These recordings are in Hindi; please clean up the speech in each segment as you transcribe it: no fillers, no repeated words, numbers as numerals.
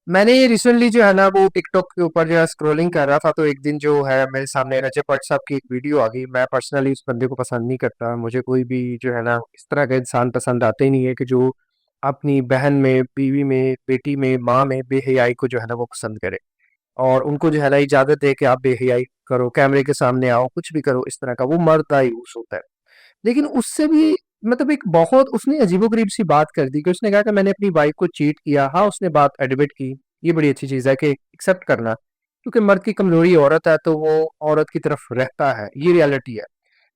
मैंने रिसेंटली जो है ना वो टिकटॉक के ऊपर जो है स्क्रॉलिंग कर रहा था, तो एक दिन जो है मेरे सामने रजब भट्ट साहब की एक वीडियो आ गई। मैं पर्सनली उस बंदे को पसंद नहीं करता, मुझे कोई भी जो है ना इस तरह का इंसान पसंद आते ही नहीं है कि जो अपनी बहन में, बीवी में, बेटी में, माँ में बेहयाई को जो है ना वो पसंद करे और उनको जो है ना इजाजत दे कि आप बेहयाई करो, कैमरे के सामने आओ, कुछ भी करो। इस तरह का वो मर्द का यूज होता है। लेकिन उससे भी मतलब एक बहुत उसने अजीबोगरीब सी बात कर दी कि उसने कहा कि मैंने अपनी वाइफ को चीट किया। हाँ, उसने बात एडमिट की, ये बड़ी अच्छी चीज़ है कि एक्सेप्ट करना, क्योंकि मर्द की कमजोरी औरत है तो वो औरत की तरफ रहता है, ये रियलिटी है।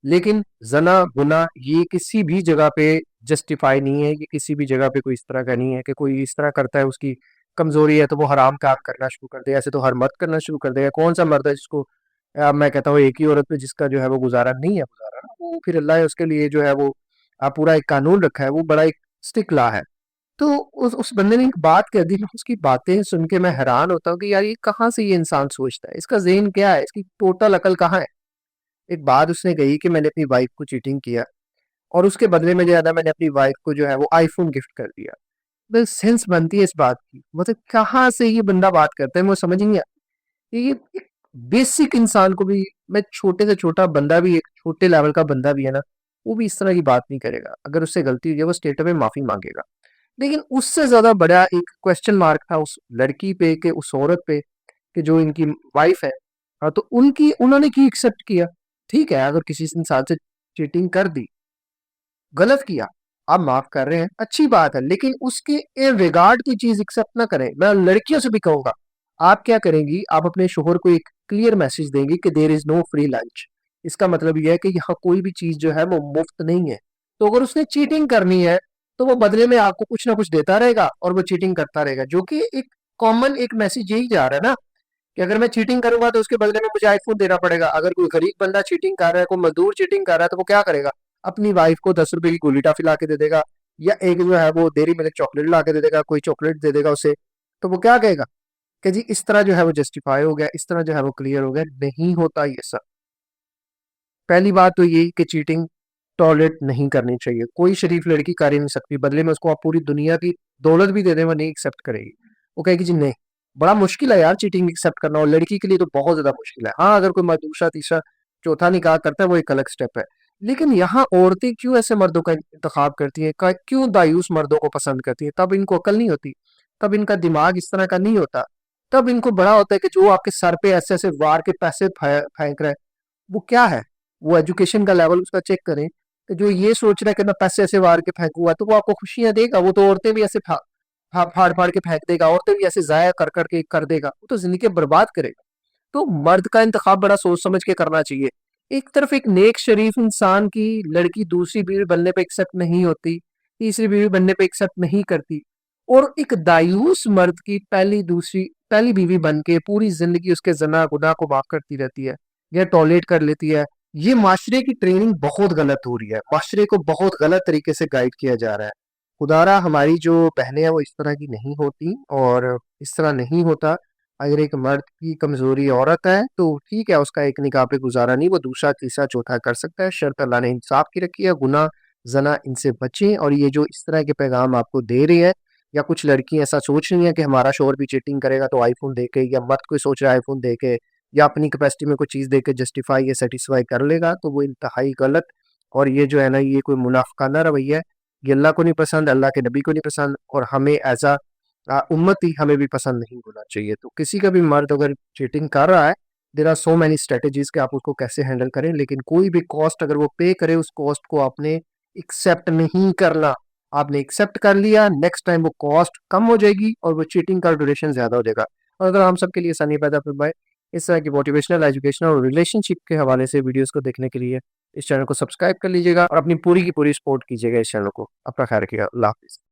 लेकिन जना गुना ये किसी भी जगह पे जस्टिफाई नहीं है, ये किसी भी जगह पे कोई इस तरह का नहीं है कि कोई इस तरह करता है उसकी कमजोरी है तो वो हराम काम करना शुरू कर दे। ऐसे तो हर मर्द करना शुरू कर देगा। कौन सा मर्द है जिसको मैं कहता हूँ एक ही औरत पे जिसका जो है वो गुजारा नहीं है, गुजारा ना वो फिर अल्लाह है उसके लिए जो है वो पूरा एक कानून रखा है, वो बड़ा एक स्टिक ला है। तो उस बंदे ने एक बात कह दी, उसकी बातें सुन के मैं हैरान होता हूँ कि यार ये कहाँ से ये इंसान सोचता है, इसका ज़हन क्या है, इसकी टोटल अकल कहाँ है। एक बात उसने कही कि मैंने अपनी वाइफ को चीटिंग किया और उसके बदले में जो है ना मैंने अपनी वाइफ को जो है वो आईफोन गिफ्ट कर दिया। तो सेंस बनती है इस बात की, मतलब कहाँ से ये बंदा बात करता है, मुझे समझ ही नहीं आता। ये एक बेसिक इंसान को भी, मैं छोटे से छोटा बंदा भी, एक छोटे लेवल का बंदा भी है ना, वो भी इस तरह की बात नहीं करेगा। अगर उससे गलती हुई है वो स्टेट में माफी मांगेगा। लेकिन उससे ज्यादा बड़ा एक क्वेश्चन मार्क था उस लड़की पे, कि उस औरत पे, कि जो इनकी वाइफ है। हाँ, तो उनकी उन्होंने की एक्सेप्ट किया। ठीक है, अगर किसी इंसान से चीटिंग कर दी, गलत किया, आप माफ कर रहे हैं, अच्छी बात है, लेकिन उसके इन रिगार्ड की चीज एक्सेप्ट ना करें। मैं लड़कियों से भी कहूंगा, आप क्या करेंगी, आप अपने शोहर को एक क्लियर मैसेज देंगी कि there is no free lunch. इसका मतलब यह है कि यहाँ कोई भी चीज जो है वो मुफ्त नहीं है। तो अगर उसने चीटिंग करनी है तो वो बदले में आपको कुछ ना कुछ देता रहेगा और वो चीटिंग करता रहेगा, जो कि एक कॉमन एक मैसेज यही जा रहा है ना, कि अगर मैं चीटिंग करूंगा तो उसके बदले में मुझे आईफोन देना पड़ेगा। अगर कोई गरीब बंदा चीटिंग कर रहा है, कोई मजदूर चीटिंग कर रहा है, तो वो क्या करेगा, अपनी वाइफ को 10 रुपए की गोली टॉफी ला के दे देगा, या एक जो है वो डेयरी मिल्क चॉकलेट ला के दे देगा, कोई चॉकलेट दे देगा उसे। तो वो क्या कहेगा कि जी इस तरह जो है वो जस्टिफाई हो गया, इस तरह जो है वो क्लियर हो गया। नहीं होता ये सब। पहली बात तो यही कि चीटिंग टॉलरेट नहीं करनी चाहिए, कोई शरीफ लड़की कर ही नहीं सकती। बदले में उसको आप पूरी दुनिया की दौलत भी दे दें, वो नहीं एक्सेप्ट करेगी। वो कहेगी जी नहीं। बड़ा मुश्किल है यार चीटिंग एक्सेप्ट करना, और लड़की के लिए तो बहुत ज्यादा मुश्किल है। हाँ, अगर कोई दूसरा तीसरा चौथा निकाह करता है वो एक अलग स्टेप है। लेकिन यहाँ औरतें क्यों ऐसे मर्दों का इंतखाब करती हैं, क्यों दायूस मर्दों को पसंद करती हैं? तब इनको अकल नहीं होती, तब इनका दिमाग इस तरह का नहीं होता। तब इनको बड़ा होता है कि जो आपके सर पे ऐसे ऐसे वार के पैसे फेंक रहा है, वो क्या है, वो एजुकेशन का लेवल उसका चेक करें। तो जो ये सोच रहा है कि मैं पैसे ऐसे वार के फेंकूंगा तो वो आपको खुशियां देगा, वो तो औरतें भी ऐसे फाड़ फाड़ के फेंक देगा, औरतें भी ऐसे जाया कर करके कर देगा, वो तो जिंदगी बर्बाद करेगा। तो मर्द का इंतखाब बड़ा सोच समझ के करना चाहिए। एक तरफ एक नेक शरीफ इंसान की लड़की दूसरी बीवी बनने पे एक्सेप्ट नहीं होती, तीसरी बीवी बनने पे एक्सेप्ट नहीं करती, और एक दायूस मर्द की पहली दूसरी पहली बीवी बन के पूरी जिंदगी उसके जना गुनाह को माफ करती रहती है या टॉलरेट कर लेती है। ये माशरे की ट्रेनिंग बहुत गलत हो रही है, माशरे को बहुत गलत तरीके से गाइड किया जा रहा है। खुदारा हमारी जो बहनें हैं वो इस तरह की नहीं होती, और इस तरह नहीं होता। अगर एक मर्द की कमजोरी औरत है तो ठीक है, उसका एक निकाह पे गुजारा नहीं, वो दूसरा तीसरा चौथा कर सकता है। शर्त अल्लाह ने इंसाफ की रखी है, गुनाह जना इनसे बचें। और ये जो इस तरह के पैगाम आपको दे रही है, या कुछ लड़की ऐसा सोच रही है कि हमारा शोहर भी चीटिंग करेगा तो आईफोन दे के, या मर्द कोई सोच रहा है आईफोन दे के या अपनी कैपेसिटी में कोई चीज़ दे के जस्टिफाई या सेटिस्फाई कर लेगा, तो वो इंतहाई गलत। और ये जो है ना ये कोई मुनाफिकाना रवैया है। ये अल्लाह को नहीं पसंद, अल्लाह के नबी को नहीं पसंद, और हमें एज आ उम्मती हमें भी पसंद नहीं होना चाहिए। तो किसी का भी मर्द अगर चीटिंग कर रहा है, there are so many strategies कि आप उसको कैसे हैंडल करें, लेकिन कोई भी कॉस्ट अगर वो पे करे, उस कॉस्ट को आपने एक्सेप्ट नहीं करना। आपने एक्सेप्ट कर लिया, नेक्स्ट टाइम वो कॉस्ट कम हो जाएगी और वो चीटिंग का ड्यूरेशन ज्यादा हो जाएगा। और अगर हम सबके लिए आसानी पैदा फिर भाई, इस तरह की मोटिवेशनल, एजुकेशनल और रिलेशनशिप के हवाले से वीडियोस को देखने के लिए इस चैनल को सब्सक्राइब कर लीजिएगा और अपनी पूरी की पूरी सपोर्ट कीजिएगा इस चैनल को। अपना ख्याल रखिएगा। अल्लाह हाफिज़।